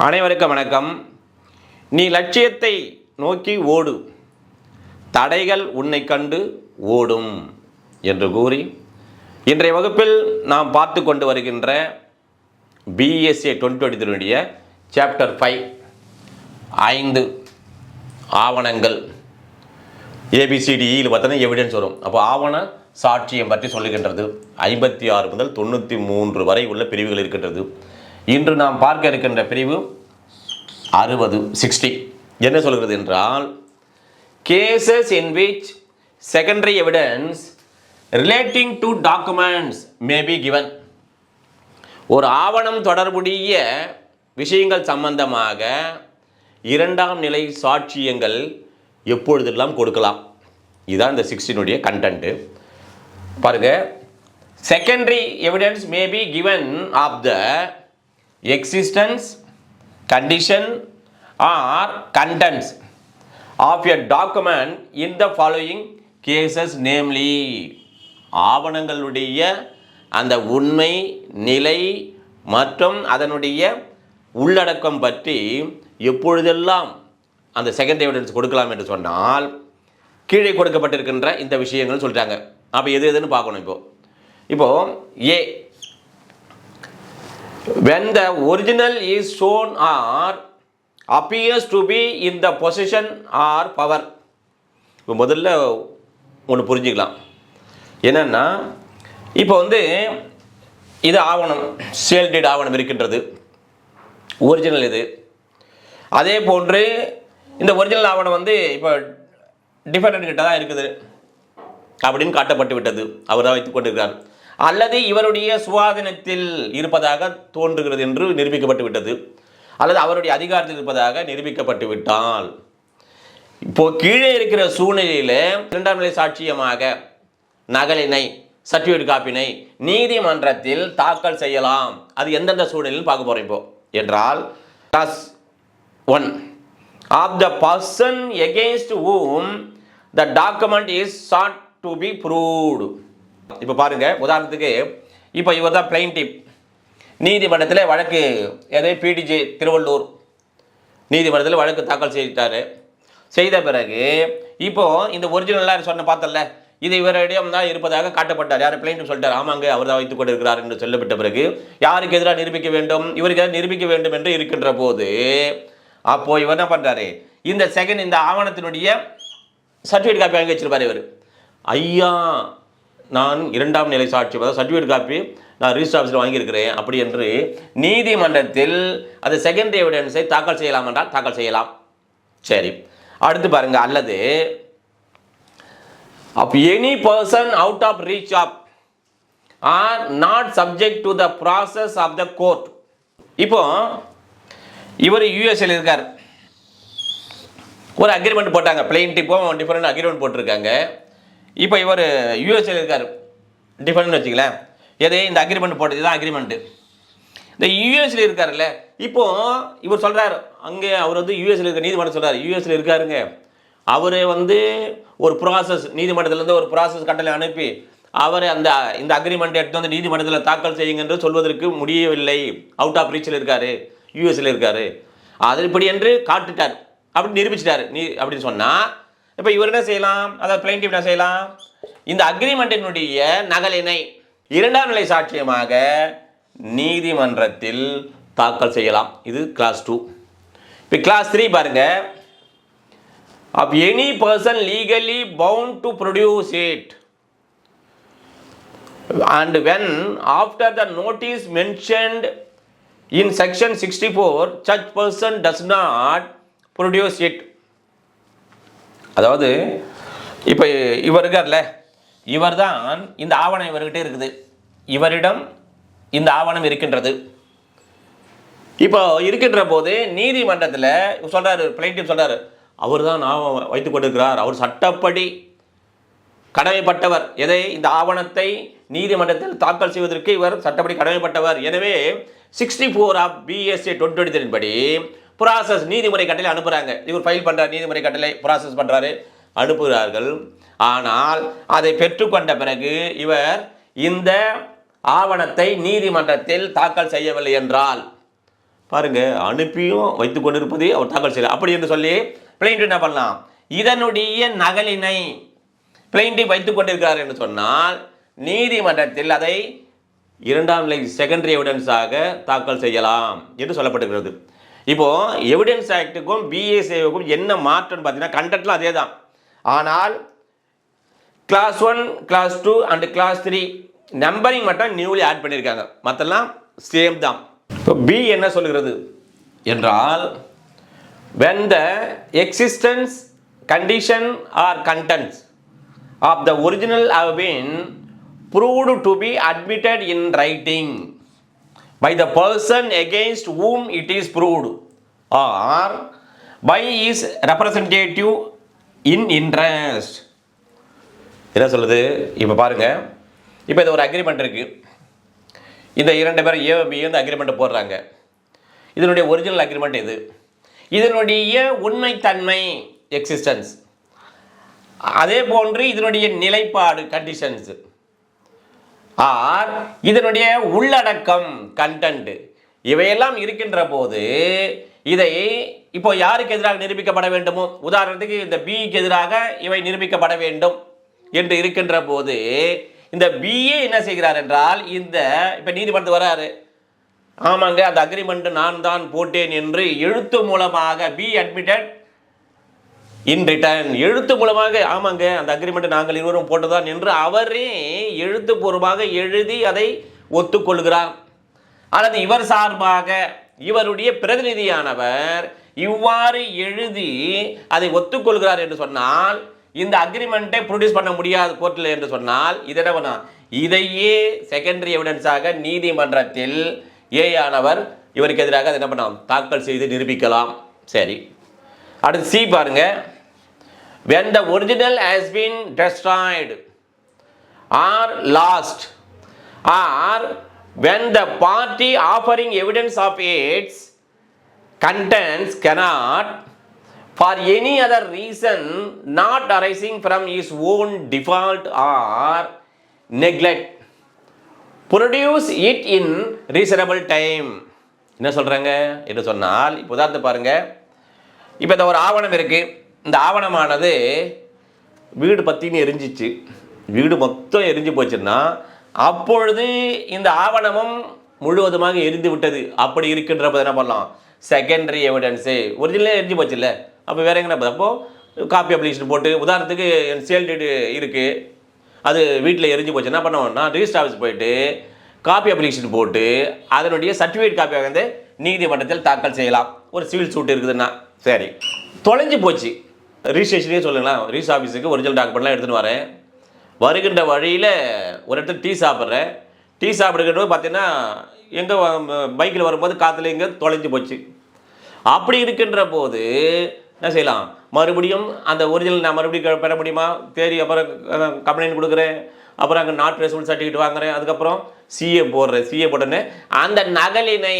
அனைவருக்கும் வணக்கம். நீ லட்சியத்தை நோக்கி ஓடு, தடைகள் உன்னை கண்டு ஓடும் என்று கூறி இன்றைய வகுப்பில் நாம் பார்த்து கொண்டு வருகின்ற பிஎஸ்ஏ 2023 சாப்டர் 5 5 ஆவணங்கள் ஏபிசிடியில் பார்த்தோன்னா எவிடன்ஸ் வரும். அப்போ ஆவண சாட்சியம் பற்றி சொல்லுகின்றது. 56 முதல் 93 வரை உள்ள பிரிவுகள் இருக்கின்றது. இன்று நாம் பார்க்க இருக்கின்ற பிரிவு 60 என்ன சொல்கிறது என்றால், cases in which secondary evidence relating to documents may be given. ஒரு ஆவணம் தொடர்புடைய விஷயங்கள் சம்பந்தமாக இரண்டாம் நிலை சாட்சியங்கள் எப்பொழுதெல்லாம் கொடுக்கலாம். இதுதான் இந்த 16 கண்டென்ட். பாருங்க, secondary evidence may be given of the existence, condition or contents of a document in the following cases, namely ஆவணங்களுடைய அந்த உண்மை நிலை மற்றும் அதனுடைய உள்ளடக்கம் பற்றி எப்பொழுதெல்லாம் அந்த செகண்ட் எவிடன்ஸ் கொடுக்கலாம் என்று சொன்னால், கீழே கொடுக்கப்பட்டிருக்கின்ற இந்த விஷயங்கள் சொல்கிறாங்க. அப்போ எது எதுன்னு பார்க்கணும். இப்போ ஏ, when the original is shown or appears to be in the possession or power. இப்போ முதல்ல ஒன்று புரிஞ்சுக்கலாம். என்னன்னா, இப்போ இது ஆவணம், சேல்டட் ஆவணம் இருக்கின்றது, ஒரிஜினல் இது. அதே போன்று இந்த ஒரிஜினல் ஆவணம் இப்போ டிஃபரெண்ட் கிட்ட தான் இருக்குது அப்படின்னு காட்டப்பட்டு விட்டது. அவர் தான் வைத்துக் கொண்டிருக்கிறார். அல்லது இவருடைய சுவாதீனத்தில் இருப்பதாக தோன்றுகிறது என்று நிரூபிக்கப்பட்டு விட்டது, அல்லது அவருடைய அதிகாரத்தில் இருப்பதாக நிரூபிக்கப்பட்டு விட்டால், இப்போ கீழே இருக்கிற சூழ்நிலையில் இரண்டாம் நிலை சாட்சியமாக நகலினை, சர்டிஃபிகேட் காப்பினை நீதிமன்றத்தில் தாக்கல் செய்யலாம். அது எந்தெந்த சூழ்நிலையில் பார்க்க போறோம் இப்போ என்றால், class 1 of the person against whom the document is sought to be proved. இப்போ பாருங்க, உதாரணத்துக்கு இப்போ இவர் தான் பிளைன்டிப், நீதிமன்றத்தில் வழக்கு பிடிஜே திருவள்ளூர் நீதிமன்றத்தில் வழக்கு தாக்கல் செய்தார். செய்த பிறகு இப்போ இந்த ஒரிஜினலாக சொன்ன பார்த்தல, இது இவரிடம் தான் இருப்பதாக காட்டப்பட்டார். யார்? பிளைன்டிப் சொல்லிட்டார். ஆமாங்க, அவர் தான் வைத்துக் கொண்டிருக்கிறார் என்று சொல்லப்பட்ட பிறகு யாருக்கு எதிராக நிரூபிக்க வேண்டும்? இவருக்கு எதிராக நிரூபிக்க வேண்டும் என்று இருக்கின்ற போது, அப்போ இவர் என்ன பண்றாரு? இந்த ஆவணத்தினுடைய சர்டிஃபிகேட் காப்பி வாங்கி வச்சிருப்பாரு. இவர், ஐயா நான் இரண்டாம் நிலை சாட்சி, அதாவது சர்டிஃபிகேட் காப்பி நான் ரிஜிஸ்டர் ஆஃபீஸில் வாங்கியிருக்கிறேன் அப்படி என்று நீதிமன்றத்தில் அது செகண்டரி எவிடன்ஸை தாக்கல் செய்யலாம் என்றால் தாக்கல் செய்யலாம். சரி, அடுத்து பாருங்க, அல்லது of any person out of reach of are not subject to the process of the court. இப்போ இவர் யூஎஸ்ஏல இருக்கார், ஒரு அக்ரிமெண்ட் போட்டாங்க, பிளைன்டிப்பும் டிஃபரெண்ட் அக்ரிமெண்ட் போட்டிருக்காங்க. இப்போ இவர் யூஎஸ்ஏல இருக்கார், டிஃபரெண்ட் வச்சுக்கலாம். எதே இந்த அக்ரிமெண்ட் போட்டது தான் அக்ரிமெண்ட்டு. இந்த யூஎஸ்ல இருக்காருல்ல, இப்போ இவர் சொல்கிறார், அங்கே அவர் யூஎஸ்ல இருக்க நீதிமன்றம் சொல்கிறார், யூஎஸ்ல இருக்காருங்க, அவர் ஒரு ப்ராசஸ், நீதிமன்றத்திலேருந்து ஒரு ப்ராசஸ் கட்டளை அனுப்பி அவர் இந்த அக்ரிமெண்ட் எடுத்து நீதிமன்றத்தில் தாக்கல் செய்யுங்க என்று சொல்வதற்கு முடியவில்லை. அவுட் ஆஃப் ரீச்சில் இருக்காரு, யூஎஸ்ல இருக்காரு, அது இப்படி என்று காட்டுட்டார், அப்படி நிரூபிச்சிட்டார். அப்படின்னு சொன்னால் இப்போ இவர் என்ன செய்யலாம்? அதாவது பிளைன்டிப் என்ன செய்யலாம்? இந்த அக்ரிமெண்ட்டினுடைய நகலினை இரண்டாம் நிலை சாட்சியமாக நீதிமன்றத்தில் தாக்கல் செய்யலாம். இது கிளாஸ் 2. இப்போ கிளாஸ் 3 பாருங்க, of any person legally bound to produce it and when after the notice mentioned in section 64 such person does not produce it. அதாவது இப்போ இவர் இருக்கார்ல, இவர் தான் இந்த ஆவணம் இவர்கிட்ட இருக்குது, இவரிடம் இந்த ஆவணம் இருக்கின்றது. இப்போ இருக்கின்ற போது நீதிமன்றத்தில் சொல்றாரு, பிளைன்டிப் சொல்றாரு, அவர் தான் ஆவணம் வைத்துக் கொண்டிருக்கிறார், அவர் சட்டப்படி கடமைப்பட்டவர், எதை இந்த ஆவணத்தை நீதிமன்றத்தில் தாக்கல் செய்வதற்கு இவர் சட்டப்படி கடமைப்பட்டவர். எனவே 64 ஆஃப் பிஎஸ்ஏ 2023 படி ப்ராசஸ் நீதிமுறை கட்டளை அனுப்புகிறாங்க. இவர் ஃபைல் பண்ணுறார், நீதிமுறை கட்டளை ப்ராசஸ் பண்ணுறாரு, அனுப்புகிறார்கள். ஆனால் அதை பெற்றுக்கொண்ட பிறகு இவர் இந்த ஆவணத்தை நீதிமன்றத்தில் தாக்கல் செய்யவில்லை என்றால் பாருங்க, அனுப்பியும் வைத்து கொண்டிருப்பதே அவர் தாக்கல் செய்யலாம். அப்படி என்று சொல்லி பிளைண்ட் என்ன பண்ணலாம், இதனுடைய நகலினை பிளைண்டி வைத்துக் கொண்டிருக்கிறார் என்று சொன்னால் நீதிமன்றத்தில் அதை இரண்டாம் நிலை செகண்டரி எவிடன்ஸாக தாக்கல் செய்யலாம் என்று சொல்லப்பட்டிருக்கிறது. இப்போ எவிடன்ஸ் ஆக்டுக்கும் பிஏசிக்கும் என்ன மாற்றம்னு பார்த்தீங்கன்னா கண்டென்ட்லாம் அதே தான். ஆனால் class 1, class 2 and class 3 numbering மட்டும் நியூலி ஆட் பண்ணியிருக்காங்க, மற்றெல்லாம் சேம் தான். இப்போ பி என்ன சொல்கிறது என்றால், when the existence, condition or contents of the original have been proved to be admitted in writing by the person against whom it is proved or by his representative in interest. என்ன சொல்லுது இப்போ பாருங்க, இப்போ இது ஒரு agreement இருக்குது. இந்த 2 பேர் ஏ பி வந்து அக்ரிமெண்ட் போடுறாங்க. இதனுடைய ஒரிஜினல் அக்ரிமெண்ட் இது. இதனுடைய உண்மைத்தன்மை எக்ஸிஸ்டன்ஸ், அதே போன்று இதனுடைய நிலைப்பாடு கண்டிஷன்ஸ், ஆர் இதனுடைய உள்ளடக்கம் கண்டென்ட், இவையெல்லாம் இருக்கின்ற போது இதை இப்போ யாருக்கு எதிராக நிரூபிக்கப்பட வேண்டுமோ, உதாரணத்துக்கு இந்த பிக்கு எதிராக இவை நிரூபிக்கப்பட வேண்டும் என்று இருக்கின்ற போது இந்த பிஏ என்ன செய்கிறார் என்றால், இந்த இப்போ நீதிமன்றத்துக்கு வராரு, ஆமாங்க அந்த அக்ரிமெண்ட் நான் தான் போட்டேன் என்று எழுத்து மூலமாக பி அட்மிட்டட் இன் ரிட்டர்ன், எழுத்து மூலமாக ஆமாங்க அந்த அக்ரிமெண்ட் நாங்கள் இருவரும் போட்டுதான் என்று அவரே எழுத்துப்பூர்வமாக எழுதி அதை ஒத்துக்கொள்கிறார். அல்லது இவர் சார்பாக இவருடைய பிரதிநிதியானவர் இவ்வாறு எழுதி அதை ஒத்துக்கொள்கிறார் என்று சொன்னால் இந்த அக்ரிமெண்ட்டை ப்ரொடியூஸ் பண்ண முடியாது கோர்ட்டில் என்று சொன்னால் இது என்ன பண்ணா, இதையே செகண்டரி எவிடன்ஸாக நீதிமன்றத்தில் ஏயானவர் இவருக்கு எதிராக அதை என்ன பண்ணலாம், தாக்கல் செய்து நிரூபிக்கலாம். சரி, அடுத்து சி பாருங்க, when the original has been destroyed or lost or when the party offering evidence of its contents cannot for any other reason not arising from his own default or neglect produce it in reasonable time. என்ன சொல்கிறாங்க என்று சொன்னால், இப்போ உதாரணத்தை பாருங்கள், இப்போ இந்த ஒரு ஆவணம் இருக்குது. இந்த ஆவணமானது வீடு பற்றின்னு எரிஞ்சிச்சு, வீடு மொத்தம் எரிஞ்சு போச்சுன்னா அப்பொழுது இந்த ஆவணமும் முழுவதுமாக எரிந்து விட்டது. அப்படி இருக்கின்றப்ப என்ன பண்ணலாம், செகண்டரி எவிடன்ஸு. ஒரிஜினலே எரிஞ்சு போச்சு இல்லை, அப்போ வேறு எங்கே அப்போது காப்பி அப்ளிகேஷன் போட்டு, உதாரணத்துக்கு என் சேல் டேட்டு இருக்குது, அது வீட்டில் எரிஞ்சு போச்சு, என்ன பண்ணுவோம்னா ரிஜிஸ்டர் ஆஃபீஸ் போயிட்டு காப்பி அப்ளிகேஷன் போட்டு அதனுடைய சர்டிஃபிகேட் காப்பியாக வந்து நீதிமன்றத்தில் தாக்கல் செய்யலாம். ஒரு சிவில் சூட் இருக்குதுன்னா சரி, தொலைஞ்சு போச்சு, ரிஜிஸ்ட்ரேஷனே சொல்லுங்களேன், ரிஜிஸ்டர் ஆஃபீஸுக்கு ஒரிஜினல் டாக்குமெண்ட்லாம் எடுத்துகிட்டு வரேன், வருகின்ற வழியில் ஒரு இடத்துல டீ சாப்பிட்றேன், டீ சாப்பிடுறது பார்த்தீங்கன்னா எங்கே பைக்கில் வரும்போது காற்றுல எங்கே தொலைஞ்சு போச்சு. அப்படி இருக்கின்ற போது என்ன செய்யலாம், மறுபடியும் அந்த ஒரிஜினல் நான் மறுபடியும் பெற முடியுமா, தேடி அப்புறம் கம்ப்ளைண்ட் கொடுக்குறேன், அப்புறம் அங்கே நாட் ட்ரேசபிள் சர்டிஃபிகேட் வாங்குறேன், அதுக்கப்புறம் சிஏ போடுறேன், சிஏ போட்டோன்னே அந்த நகலினை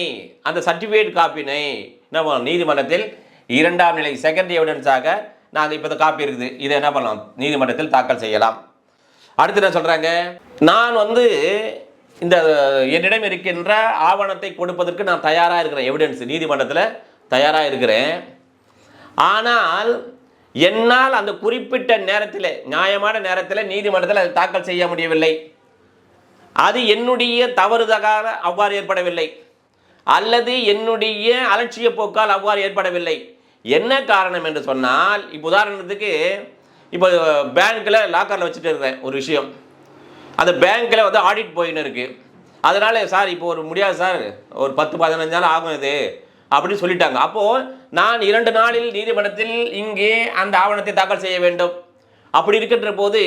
அந்த சர்டிஃபிகேட் காப்பினை என்ன நீதிமன்றத்தில் இரண்டாம் நிலை செகண்டரி எவிடன்ஸாக நாங்கள் இப்போ இந்த காப்பி இருக்குது, இதை என்ன பண்ணலாம், நீதிமன்றத்தில் தாக்கல் செய்யலாம். அடுத்து என்ன சொல்கிறாங்க, நான் வந்து இந்த என்னிடம் இருக்கின்ற ஆவணத்தை கொடுப்பதற்கு நான் தயாராக இருக்கிறேன், எவிடன்ஸ் நீதிமன்றத்தில் தயாராக இருக்கிறேன், ஆனால் என்னால் அந்த குறிப்பிட்ட நேரத்தில் நியாயமான நேரத்தில் நீதிமன்றத்தில் அதை தாக்கல் செய்ய முடியவில்லை, அது என்னுடைய தவறுதலாக அவ்வாறு ஏற்படவில்லை, அல்லது என்னுடைய அலட்சிய போக்கால் அவ்வாறு ஏற்படவில்லை. என்ன காரணம் என்று சொன்னால், இப்போ உதாரணத்துக்கு இப்போ பேங்க்கில் லாக்கரில் வச்சுட்டு இருக்கிறேன் ஒரு விஷயம், அந்த பேங்க்கில் வந்து ஆடிட் போயின்னு இருக்குது, அதனால் சார் இப்போ ஒரு முடியாது சார், ஒரு 10-15 நாள் ஆகும் இது அப்படின்னு சொல்லிட்டாங்க. அப்போது நான் 2 நாளில் நீதிமன்றத்தில் இங்கே அந்த ஆவணத்தை தாக்கல் செய்ய வேண்டும். அப்படி இருக்கின்ற போது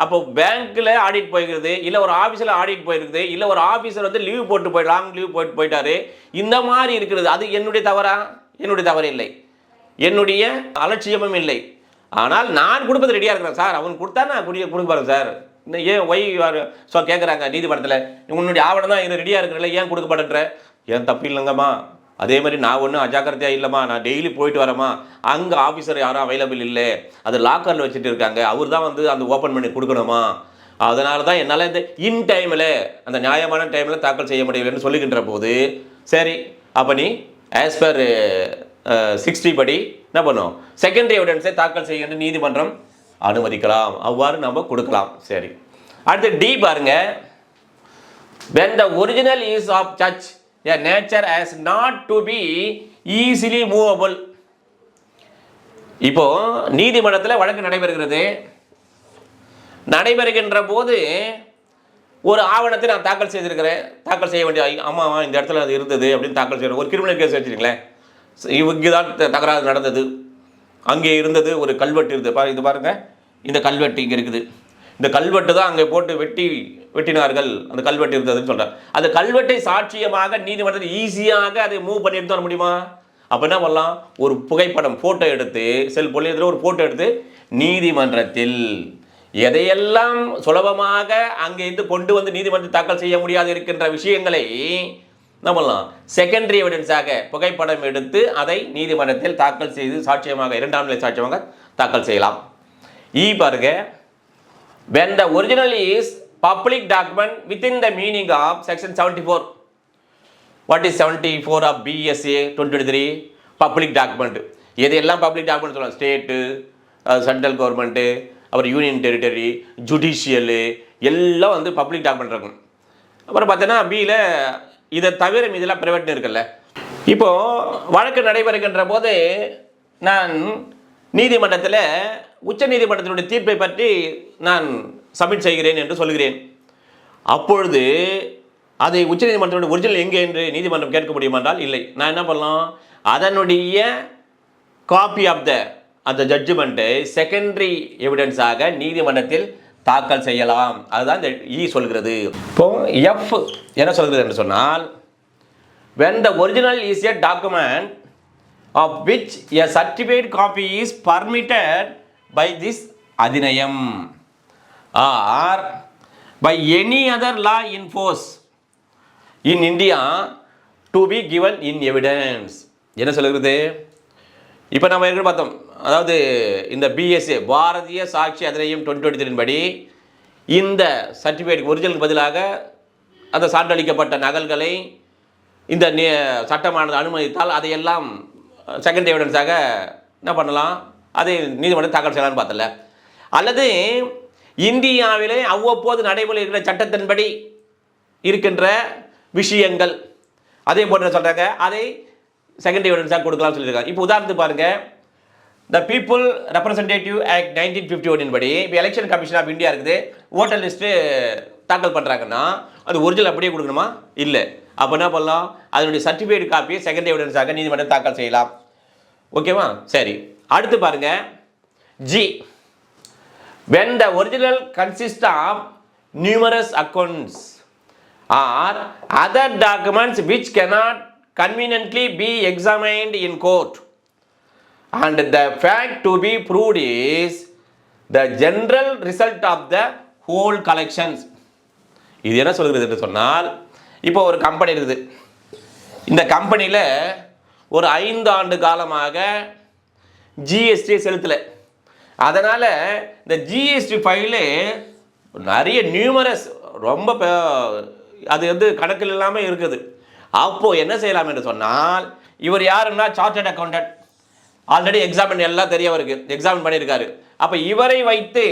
அப்போ பேங்க்கில் ஆடிட் போய்கிறது, இல்லை ஒரு ஆஃபீஸில் ஆடிட் போயிருக்குது, இல்லை ஒரு ஆஃபீஸர் வந்து லீவ் போட்டு லாங் லீவ் போயிட்டாரு, இந்த மாதிரி இருக்கிறது. அது என்னுடைய தவறா? என்னுடைய தவறு இல்லை, என்னுடைய அலட்சியமும் இல்லை. ஆனால் நான் கொடுப்பது ரெடியாக இருக்கிறேன் சார், அவன் கொடுத்தா நான் கொடுக்க பாருங்க சார், ஏன் ஒய் ஸோ கேட்குறாங்க நீதிமன்றத்தில், உன்னுடைய ஆவணம் தான் இது ரெடியாக இருக்கிறல, ஏன் கொடுக்க மாட்டேன்ற, ஏன் தப்பு இல்லைங்கம்மா, அதே மாதிரி நான் ஒன்றும் அஜாக்கிரதையாக இல்லைம்மா, நான் டெய்லி போயிட்டு வரேம்மா, அங்கே ஆஃபீஸர் யாரும் அவைலபிள் இல்லை, அது லாக்கரில் வச்சுட்டு இருக்காங்க, அவர் தான் வந்து அந்த ஓப்பன் பண்ணி கொடுக்கணுமா, அதனால தான் என்னால் இந்த இன் டைமில் அந்த நியாயமான டைமில் தாக்கல் செய்ய முடியலன்னு சொல்லிக்கின்ற போது, சரி அப்போ நீ ஆஸ் பர் 60 படி என்ன பண்ணும், செகண்டரி எவிடன்ஸை தாக்கல் செய்கின்ற நீதிமன்றம் அனுமதிக்கலாம், அவ்வாறு நம்ம கொடுக்கலாம். சரி, அடுத்து டி பாருங்க. when the original is of such a nature as not to be easily movable. இப்போ நீதிமன்றத்தில் வழக்கு நடைபெறுகின்ற போது ஒரு ஆவணத்தை நான் தாக்கல் செய்ய வேண்டிய, ஆமாம் இந்த இடத்துல அது இருந்தது அப்படின்னு தாக்கல் செய்யணும். ஒரு கிரிமினல் கேஸ் வச்சுருங்களேன், இவங்க தான் தகராறு நடந்தது, அங்கே இருந்தது ஒரு கல்வெட்டு இருந்தது, இது பாருங்கள், இந்த கல்வெட்டு இங்கே இருக்குது, இந்த கல்வெட்டு தான் அங்கே போட்டு வெட்டினார்கள், அந்த கல்வெட்டு இருந்ததுன்னு சொல்கிறார். அந்த கல்வெட்டை சாட்சியமாக நீதிமன்றத்தில் ஈஸியாக அதை மூவ் பண்ணி எடுத்து வர முடியுமா? அப்போ என்ன பண்ணலாம், ஒரு புகைப்படம் ஃபோட்டோ எடுத்து செல்போனில் ஒரு ஃபோட்டோ எடுத்து நீதிமன்றத்தில் எதையெல்லாம் சுலபமாக அங்கே இருந்து கொண்டு வந்து நீதிமன்றத்தில் தாக்கல் செய்ய முடியாது இருக்கின்ற விஷயங்களை என்ன பண்ணலாம், செகண்டரி எவிடன்ஸாக புகைப்படம் எடுத்து அதை நீதிமன்றத்தில் தாக்கல் செய்து சாட்சியமாக, இரண்டாம் நிலை சாட்சியமாக தாக்கல் செய்யலாம். பாருங்க, when the original is public document within the meaning of section 74. What is 74 of BSA 2023? Public document. எதெல்லாம் பப்ளிக் டாக்குமெண்ட் சொல்லலாம், ஸ்டேட்டு, சென்ட்ரல் கவர்மெண்ட்டு, அப்புறம் யூனியன் டெரிட்டரி, ஜுடிஷியலு எல்லாம் வந்து பப்ளிக் டாக்குமெண்ட் இருக்கும். அப்புறம் பார்த்தீங்கன்னா பியில் இதை தவிர இதெல்லாம் ப்ரைவேட்னு இருக்குல்ல. இப்போது வழக்கு நடைபெறுகின்ற போது நான் நீதிமன்றத்தில் உச்ச நீதிமன்றத்தினுடைய தீர்ப்பை பற்றி நான் சப்மிட் செய்கிறேன் என்று சொல்கிறேன். அப்பொழுது அதை உச்ச நீதிமன்றத்தினுடைய ஒரிஜினல் எங்கே என்று நீதிமன்றம் கேட்க முடியுமா என்றால் இல்லை. நான் என்ன பண்ணலாம், அதனுடைய காப்பி ஆஃப் அந்த ஜட்ஜ்மெண்ட்டை செகண்டரி எவிடன்ஸாக நீதிமன்றத்தில் தாக்கல் செய்யலாம். அதுதான் இந்த சொல்கிறது. இப்போ எஃப் என்ன சொல்கிறது என்று சொன்னால், when the original is a document of which a certified copy is permitted by this adhinayam or by any other law in force in India to be given in evidence. என்ன சொல்கிறது, இப்போ நம்ம ஏற்கனவே பார்த்தோம், அதாவது இந்த பிஎஸ்ஏ பாரதிய சாட்சி அதிநியம் 2023 படி இந்த சர்டிஃபிகேட் ஒரிஜினலுக்கு பதிலாக அந்த சான்றளிக்கப்பட்ட நகல்களை இந்த சட்டமானது அனுமதித்தால் அதையெல்லாம் செகண்ட் எவிடன்ஸாக என்ன பண்ணலாம், அதை நீதிமன்றம் தாக்கல் செய்யலாம்னு பார்த்தல. அல்லது இந்தியாவிலே அவ்வப்போது நடைமுறையில் இருக்கிற சட்டத்தின்படி இருக்கின்ற விஷயங்கள் அதே போன்று சொல்கிறாங்க, அதை செகண்ட் எவிடன்ஸாக கொடுக்கலாம்னு சொல்லியிருக்காங்க. இப்போ உதாரணத்துக்கு பாருங்கள், த பீப்புள் ரெப்ரசன்டேட்டிவ் ஆக்ட் 1951 படி இப்போ எலெக்ஷன் கமிஷன் ஆஃப் இந்தியா இருக்குது, ஓட்டர் லிஸ்ட்டு தாக்கல் பண்ணுறாங்கன்னா அது ஒரிஜினல் அப்படியே கொடுக்கணுமா? இல்லை. அப்போ என்ன பண்ணலாம், அதனுடைய சர்டிஃபிகேட் காப்பியை செகண்ட் எவிடன்ஸாக நீதிமன்றம் தாக்கல் செய்யலாம். ஓகேவா? சரி, அடுத்து பாருங்க G. when the original consists of numerous accounts or other documents which cannot conveniently be examined in court and the fact to be proved is the general result of the whole collections. இது என்ன சொல்கிறது என்று சொன்னால், இப்போ ஒரு company இருக்குது, இந்த கம்பெனியில் ஒரு 5 ஆண்டு காலமாக ஜிஎஸ்டி செலுத்தலை, அதனால் இந்த ஜிஎஸ்டி ஃபைலு நிறைய நியூமரஸ் ரொம்ப அது வந்து கணக்கில் இல்லாமல் இருக்குது. அப்போது என்ன செய்யலாம் என்று சொன்னால், இவர் யாருன்னா சார்ட்டர்ட் அக்கௌண்டன்ட், ஆல்ரெடி எக்ஸாமின் எல்லாம் தெரியவருக்கு எக்ஸாமின் பண்ணியிருக்காரு. அப்போ இவரை வைத்து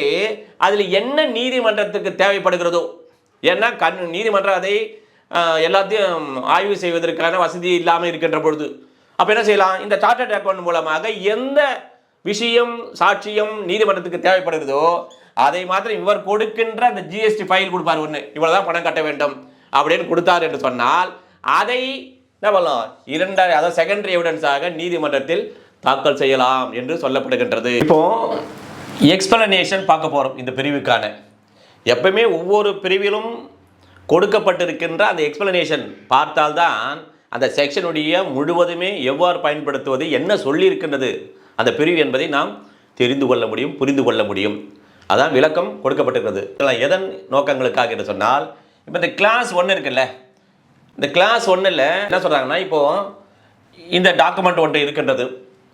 அதில் என்ன நீதிமன்றத்துக்கு தேவைப்படுகிறதோ, ஏன்னா நீதிமன்றம் அதை எல்லாத்தையும் ஆய்வு செய்வதற்கான வசதி இல்லாமல் இருக்கின்ற பொழுது அப்போ என்ன செய்யலாம், இந்த சார்ட்டர்ட் அக்கௌண்ட் மூலமாக எந்த விஷயம் சாட்சியம் நீதிமன்றத்துக்கு தேவைப்படுகிறதோ அதை மாத்திரம் இவர் கொடுக்கின்ற அந்த ஜிஎஸ்டி ஃபைல் கொடுப்பார், ஒன்று இவ்வளோதான் பணம் கட்ட வேண்டும் அப்படின்னு கொடுத்தார் என்று சொன்னால் அதை என்ன பண்ணலாம், அதாவது செகண்டரி எவிடன்ஸாக நீதிமன்றத்தில் தாக்கல் செய்யலாம் என்று சொல்லப்படுகின்றது. இப்போ எக்ஸ்பிளனேஷன் பார்க்க போகிறோம். இந்த பிரிவுக்கான எப்பவுமே ஒவ்வொரு பிரிவிலும் கொடுக்கப்பட்டிருக்கின்ற அந்த எக்ஸ்பிளனேஷன் பார்த்தால்தான் அந்த செக்ஷனுடைய முழுவதுமே எவ்வாறு பயன்படுத்துவது, என்ன சொல்லியிருக்கின்றது அந்த பிரிவு என்பதை நாம் தெரிந்து கொள்ள முடியும், புரிந்து கொள்ள முடியும். அதான் விளக்கம் கொடுக்கப்பட்டிருக்கிறது. எதன் நோக்கங்களுக்காக என்று சொன்னால், இப்போ இந்த கிளாஸ் 1 இருக்குல்ல, இந்த கிளாஸ் 1ல் என்ன சொல்கிறாங்கன்னா, இப்போது இந்த டாக்குமெண்ட் ஒன்று இருக்கின்றது,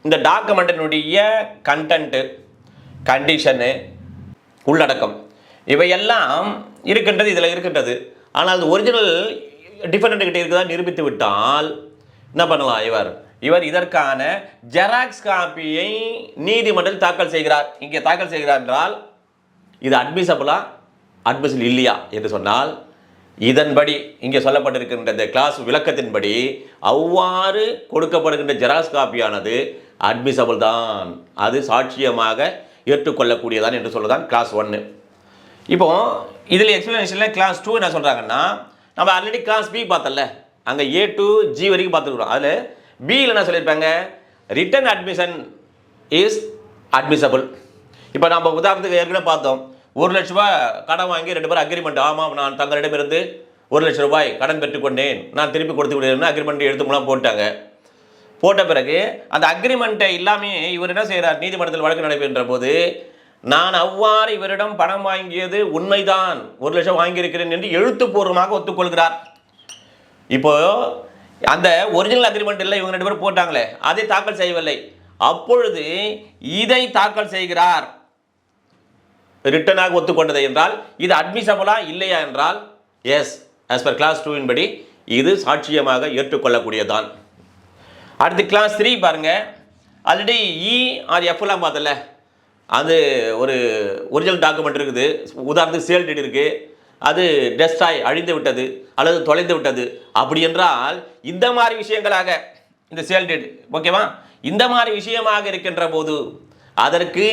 இந்த டாக்குமெண்ட்டினுடைய கண்டென்ட்டு, கண்டிஷனு, உள்ளடக்கம் இவையெல்லாம் இருக்கின்றது, இதில் இருக்கின்றது. ஆனால் அது ஒரிஜினல் டிஃபரெண்ட் கிட்ட இருக்குதா நிரூபித்து விட்டால் என்ன பண்ணலாம்? இவர் இதற்கான ஜெராக்ஸ் காப்பியை நீதிமன்றத்தில் தாக்கல் செய்கிறார். இங்கே தாக்கல் செய்கிறார் என்றால் இது அட்மிசபிளா அட்மிசபிள் இல்லையா என்று சொன்னால், இதன்படி இங்கே சொல்லப்பட்டிருக்கின்ற இந்த கிளாஸ் விளக்கத்தின்படி அவ்வாறு கொடுக்கப்படுகின்ற ஜெராக்ஸ் காப்பியானது அட்மிசபிள் தான், அது சாட்சியமாக ஏற்றுக்கொள்ளக்கூடியதான் என்று சொல்லதான் கிளாஸ் 1. இப்போ இதில் எக்ஸ்பிளனேஷனில் கிளாஸ் 2 என்ன சொல்கிறாங்கன்னா, நம்ம ஆல்ரெடி கிளாஸ் பி பார்த்தல, அங்கே A to G வரைக்கும் பார்த்துருக்குறோம். அதில் பியில் என்ன சொல்லியிருப்பாங்க? Written admission is admissible. இப்போ நம்ம உதாரணத்துக்கு ஏற்கனவே பார்த்தோம், 1 லட்ச ரூபாய் கடன் வாங்கி 2 பேரும் அக்ரிமெண்ட், ஆமாம் நான் தங்களிடமிருந்து 1 லட்ச ரூபாய் கடன் பெற்றுக்கொண்டேன், நான் திருப்பி கொடுத்து விடுறேன்னு அக்ரிமெண்ட் எடுத்து மூலம் போட்டாங்க. போட்ட பிறகு அந்த அக்ரிமெண்ட்டை இல்லாமல் இவர் என்ன செய்கிறார்? நீதிமன்றத்தில் வழக்கு நடைபெறுகின்ற போது, நான் அவ்வாறு இவரிடம் பணம் வாங்கியது உண்மைதான், 1 லட்சம் வாங்கியிருக்கிறேன் என்று எழுத்துப்பூர்வமாக ஒத்துக்கொள்கிறார். இப்போ அந்த ஒரிஜினல் அக்ரிமெண்ட் இல்லை, இவங்க 2 பேரும் போட்டாங்களே, அதை தாக்கல் செய்யவில்லை. அப்பொழுது இதை தாக்கல் செய்கிறார், ரிட்டனாக ஒத்துக்கொண்டது என்றால் இது அட்மிசபிளா இல்லையா என்றால் எஸ், ஆஸ் பர் கிளாஸ் 2 படி இது சாட்சியமாக ஏற்றுக்கொள்ளக்கூடியதான். அடுத்து கிளாஸ் 3 பாருங்க. ஆல்ரெடி இ ஆர் எஃப்லாம் பார்த்தல, அது ஒரு ஒரிஜினல் டாக்குமெண்ட் இருக்குது, உதாரணத்துக்கு சேல் டீட் இருக்குது, அது டெஸ்ட்ராய் அழிந்து விட்டது அல்லது தொலைந்து விட்டது. அப்படி என்றால் இந்த மாதிரி விஷயங்களாக இந்த சேல் டீட் ஓகேவா, இந்த மாதிரி விஷயமாக இருக்கின்ற போது அதற்கு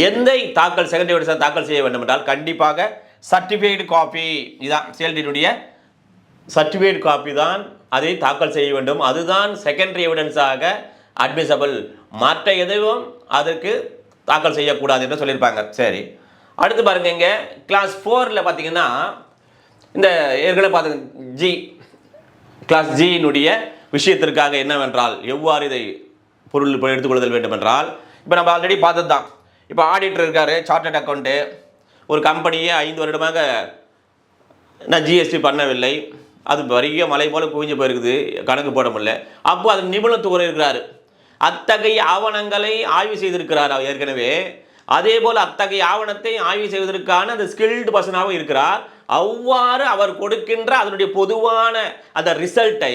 எந்த தாக்கல் செகண்டரி எவிடன்ஸ் தாக்கல் செய்ய வேண்டும் என்றால் கண்டிப்பாக சர்டிஃபைடு காப்பி, இதுதான் சேல் டீடுடைய சர்டிஃபைடு காப்பி தான் அதை தாக்கல் செய்ய வேண்டும். அதுதான் செகண்டரி எவிடன்ஸாக அட்மிசபிள், மற்ற எதுவும் அதற்கு தாக்கல் செய்யக்கூடாது என்று சொல்லியிருப்பாங்க. சரி, அடுத்து பாருங்க, இங்கே கிளாஸ் 4ல் பார்த்தீங்கன்னா இந்த ஏற்கனவே பார்த்து ஜி கிளாஸ் ஜியினுடைய விஷயத்திற்காக என்னவென்றால் எவ்வாறு இதை பொருள் எடுத்துக்கொள்ளுதல் வேண்டும் என்றால், இப்போ நம்ம ஆல்ரெடி பார்த்தது தான். இப்போ ஆடிட்டர் இருக்கார், சார்ட்டர்ட் அக்கௌண்ட்டு, ஒரு கம்பெனியே 5 வருடமாக நான் ஜிஎஸ்டி பண்ணவில்லை, அது பெரிய மலை போல் குவிஞ்சு போயிருக்குது, கணக்கு போட முடியல. அப்போ அது நிபுணத்துவம் இருக்கிறார், அத்தகைய ஆவணங்களை ஆய்வு செய்திருக்கிறார் அவர் ஏற்கனவே. அதே போல் அத்தகைய ஆவணத்தை ஆய்வு செய்வதற்கான அந்த ஸ்கில்டு பர்சனாக இருக்கிறார். அவ்வாறு அவர் கொடுக்கின்ற அதனுடைய பொதுவான அந்த ரிசல்ட்டை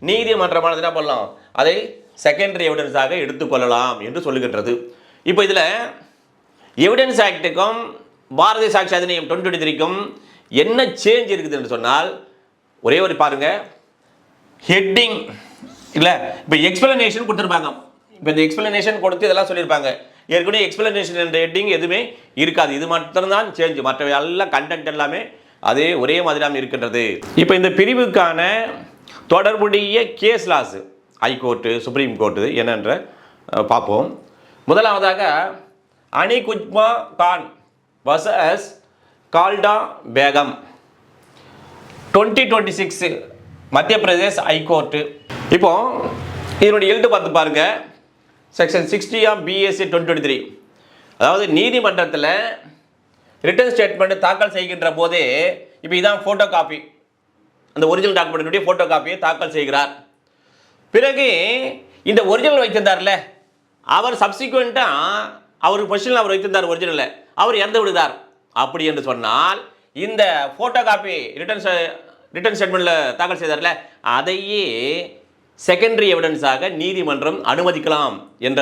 நீதிமன்றமானது என்ன பண்ணலாம்? அதை செகண்டரி எவிடன்ஸாக எடுத்துக்கொள்ளலாம் என்று சொல்லுகின்றது. இப்போ இதில் எவிடன்ஸ் ஆக்டுக்கும் பாரதிய சாட்சி அதிநியம் 2023க்கும் என்ன சேஞ்ச் இருக்குது என்று சொன்னால், ஒரே ஒரு பாருங்க, ஹெட்டிங் இல்லை, இப்போ எக்ஸ்பிளனேஷன் கொடுத்துருப்பாங்க. இப்போ இந்த எக்ஸ்பிளனேஷன் கொடுத்து இதெல்லாம் சொல்லியிருப்பாங்க. ஏற்கனவே எக்ஸ்பிளனேஷன் என்ற ஹெட்டிங் எதுவுமே இருக்காது, இது மட்டும்தான் சேஞ்ச், மற்றவை எல்லாம் கண்டென்ட் எல்லாமே அதே ஒரே மாதிரியாக இருக்கின்றது. இப்போ இந்த பிரிவுக்கான தொடர்புடைய case laws high court supreme court என்னென்ற பார்ப்போம். முதலாவதாக அனி குஜ்மா கான் வர்சஸ் கால்டா பேகம் 2026 மத்திய பிரதேஷ் ஹைகோர்ட்டு. இப்போ இதனுடைய எழுத்து பார்த்து பாருங்க, செக்ஷன் 60 ஆஃப் பிஎஸ்சி 2023. அதாவது நீதிமன்றத்தில் ரிட்டன் ஸ்டேட்மெண்ட் தாக்கல் செய்கின்ற போதே இப்போ இதான் ஃபோட்டோ காப்பி, அந்த ஒரிஜினல் டாக்குமெண்ட்டுடைய ஃபோட்டோ காப்பியை தாக்கல் செய்கிறார். பிறகு இந்த ஒரிஜினல் வைத்திருந்தார்ல, அவர் சப்சிக்வெண்ட்டாக அவர் பொசிஷனில் அவர் வைத்திருந்தார் ஒரிஜினலில், அவர் இறந்து விடுகிறார். அப்படி என்று சொன்னால் இந்த ஃபோட்டோ காப்பி ரிட்டன் ஸ்டேட்மெண்ட்டில் தாக்கல் செய்தார்ல, அதையே செகண்டரி எவிடன்ஸாக நீதிமன்றம் அனுமதிக்கலாம் என்ற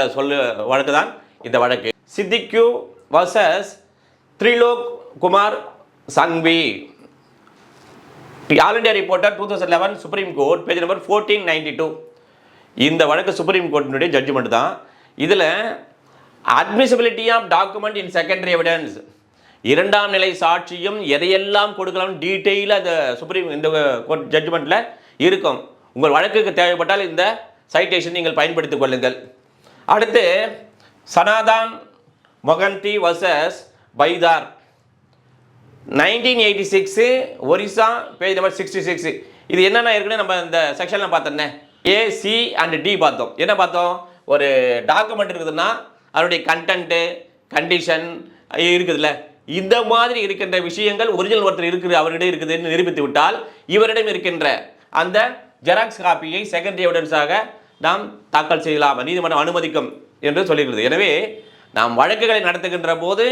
வழக்கு தான் இந்த வழக்கு. Siddique versus Trilok Kumar Sanghvi, all India reporter 2011 supreme court, page number 1492. இந்த வழக்கு சுப்ரீம் கோர்ட்டினுடைய ஜட்ஜ்மெண்ட் தான். இதில் admissibility of document in secondary evidence, இரண்டாம் நிலை சாட்சியம் எதையெல்லாம் கொடுக்கலாம் டீட்டெயிலாக இந்த சுப்ரீம் இந்த கோர்ட் ஜட்ஜ்மெண்ட்டில் இருக்கும். உங்கள் வழக்குக்கு தேவைப்பட்டால் இந்த சைட்டேஷன் நீங்கள் பயன்படுத்திக் கொள்ளுங்கள். அடுத்து சனாதான் மொகந்தி வர்சஸ் பைதார் 1986 ஒரிசா, பேஜ் நம்பர் 66. இது என்னென்ன இருக்குன்னு நம்ம இந்த செக்ஷனில் பார்த்தோன்னே A, C and D பார்த்தோம். என்ன பார்த்தோம்? ஒரு டாக்குமெண்ட் இருக்குதுன்னா அதனுடைய கண்டென்ட்டு கண்டிஷன் இருக்குதுல்ல, இந்த மாதிரி இருக்கின்ற விஷயங்கள் ஒரிஜினல் ஒருத்தர் இருக்குது அவரிடம் இருக்குதுன்னு நிரூபித்து விட்டால் இவரிடம் இருக்கின்ற அந்த ஜெராக்ஸ் காப்பியை செகண்டரி எவிடன்ஸாக நாம் தாக்கல் செய்யலாம், நீதிமன்றம் அனுமதிக்கும் என்று சொல்லியிருக்கிறது. எனவே நாம் வழக்குகளை நடத்துகின்ற போது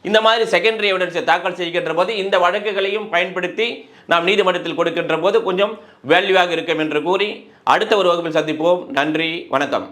இந்த மாதிரி செகண்டரி எவிடன்ஸை தாக்கல் செய்கின்ற போது இந்த வழக்குகளையும் பயன்படுத்தி நாம் நீதிமன்றத்தில் கொடுக்கின்ற போது கொஞ்சம் வேல்யூவாக இருக்கும் என்று கூறி அடுத்த ஒரு வகுப்பில் சந்திப்போம். நன்றி, வணக்கம்.